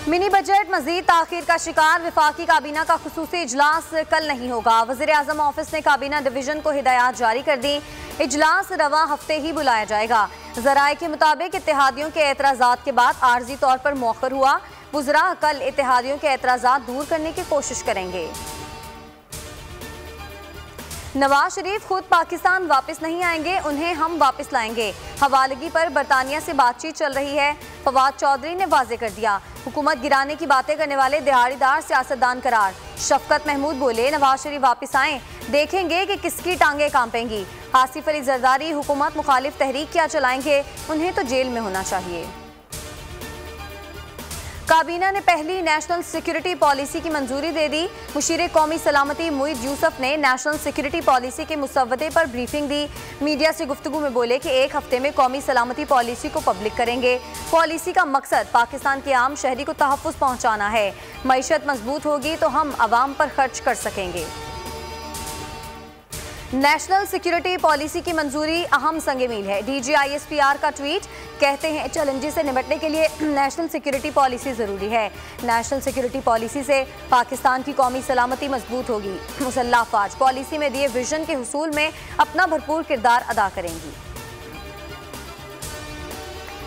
Mini budget मजीद ताखीर का शिकार। विफाकी काबीना का खुसूसी इजलास कल नहीं होगा। वज़ीर आज़म ऑफिस ने काबीना डिवीजन को हिदायत जारी कर दी। इजलास रवा हफ्ते ही बुलाया जाएगा। ज़राए के मुताबिक इत्तेहादियों के एतराज़ात के बाद आर्जी तौर पर मौखर हुआ। वज़रा कल इत्तेहादियों के एतराज़ात दूर करने की कोशिश करेंगे। नवाज शरीफ खुद पाकिस्तान वापस नहीं आएंगे, उन्हें हम वापस लाएंगे। हवालगी पर बरतानिया से बातचीत चल रही है। फवाद चौधरी ने वाजे कर दिया, हुकूमत गिराने की बातें करने वाले दिहाड़ीदार सियासतदान करार। शफकत महमूद बोले, नवाज शरीफ वापस आएं, देखेंगे कि किसकी टांगें कांपेंगी। आसिफ अली जरदारी हुकूमत मुखालिफ तहरीक क्या चलाएंगे, उन्हें तो जेल में होना चाहिए। काबीना ने पहली नेशनल सिक्योरिटी पॉलिसी की मंजूरी दे दी। मुशीर कौमी सलामती मुईद यूसुफ ने नेशनल सिक्योरिटी पॉलिसी के मुसव्वदे पर ब्रीफिंग दी। मीडिया से गुफ्तगू में बोले कि एक हफ्ते में कौमी सलामती पॉलिसी को पब्लिक करेंगे। पॉलिसी का मकसद पाकिस्तान के आम शहरी को तहफ़्फ़ुज़ पहुँचाना है। मईशत मजबूत होगी तो हम आवाम पर खर्च कर सकेंगे। नेशनल सिक्योरिटी पॉलिसी की मंजूरी अहम संग मील है। DGISPR का ट्वीट, कहते हैं चैलेंजेस से निपटने के लिए नेशनल सिक्योरिटी पॉलिसी ज़रूरी है। नेशनल सिक्योरिटी पॉलिसी से पाकिस्तान की कौमी सलामती मजबूत होगी। मुसल्लह अफवाज पॉलिसी में दिए विजन के हुसूल में अपना भरपूर किरदार अदा करेंगी।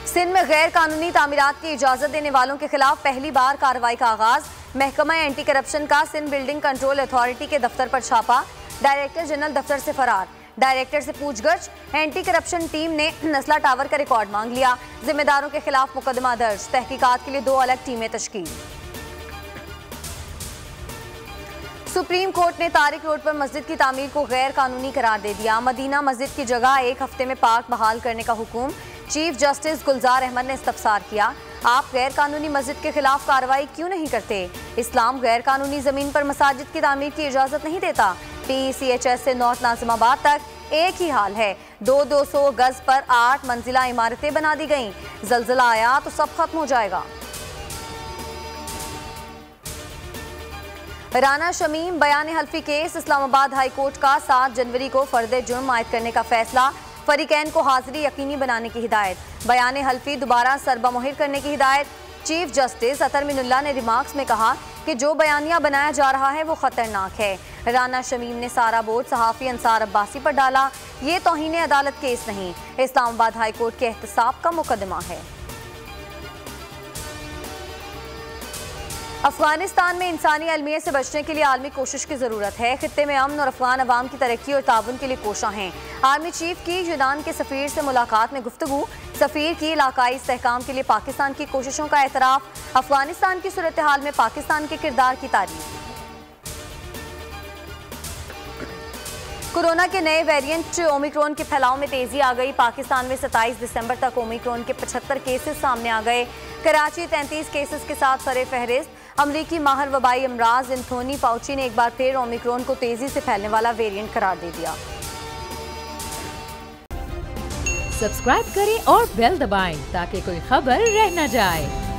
सिंध में गैर कानूनी तामीरात की इजाज़त देने वालों के खिलाफ पहली बार कार्रवाई का आगाज़। महकमा एंटी करप्शन का सिंध बिल्डिंग कंट्रोल अथॉरिटी के दफ्तर पर छापा। डायरेक्टर जनरल दफ्तर से फरार। डायरेक्टर से पूछगछ। एंटी करप्शन टीम ने नस्ला टावर का रिकॉर्ड मांग लिया। जिम्मेदारों के खिलाफ मुकदमा दर्ज। तहकीकात के लिए 2 अलग टीमें तश्कील। सुप्रीम कोर्ट ने तारिक रोड पर मस्जिद की तामीर को गैर कानूनी करार दे दिया। मदीना मस्जिद की जगह एक हफ्ते में पार्क बहाल करने का हुक्म। चीफ जस्टिस गुलजार अहमद ने इस्तफसार किया, आप गैर कानूनी मस्जिद के खिलाफ कार्रवाई क्यों नहीं करते? इस्लाम गैर कानूनी जमीन पर मसाजिद की तामीर की इजाजत नहीं देता। PCHS से नॉर्थ नाजिमाबाद तक एक ही हाल है। 200 गज पर 8 मंजिला इमारतें बना दी गईं। जल्जला आया तो सब खत्म हो जाएगा। राना शमीम बयान हल्फी केस। इस्लामाबाद हाई कोर्ट का 7 जनवरी को फर्द जुर्म आयद करने का फैसला। फरीकैन को हाजिरी यकीनी बनाने की हिदायत। बयान हल्फी दोबारा सरबा मुहिर करने की हिदायत। चीफ जस्टिस अतर मिनुल्लाह ने रिमार्क्स में कहा कि जो बयानिया बनाया जा रहा है वो खतरनाक है। राना शमीम ने सारा बोझ सहाफ़ी अंसार अब्बासी पर डाला। ये तौहीन अदालत केस नहीं, इस्लामाबाद हाई कोर्ट के एहतसाब का मुकदमा है। अफगानिस्तान में इंसानी अलमियत से बचने के लिए आलमी कोशिश की ज़रूरत है। खित्ते में अमन और अफगान अवाम की तरक्की और ताउन के लिए कोशां हैं। आर्मी चीफ की यूनान के सफ़ीर से मुलाकात में गुफ्तगू। सफ़ीर की इलाकाई इस्तेहकाम के लिए पाकिस्तान की कोशिशों का एतराफ़। अफगानिस्तान की सूरत हाल में पाकिस्तान के किरदार की तारीफ। कोरोना के नए वेरिएंट ओमिक्रॉन के फैलाव में तेजी आ गई। पाकिस्तान में 27 दिसंबर तक ओमिक्रॉन के 75 केसेस सामने आ गए। कराची 33 केसेस के साथ सरे फहरिस्त। अमरीकी माहिर वबाई अमराज एंथोनी फाउची ने एक बार फिर ओमिक्रॉन को तेजी से फैलने वाला वेरिएंट करार दे दिया। सब्सक्राइब करें और बेल दबाएं ताकि कोई खबर रह न जाए।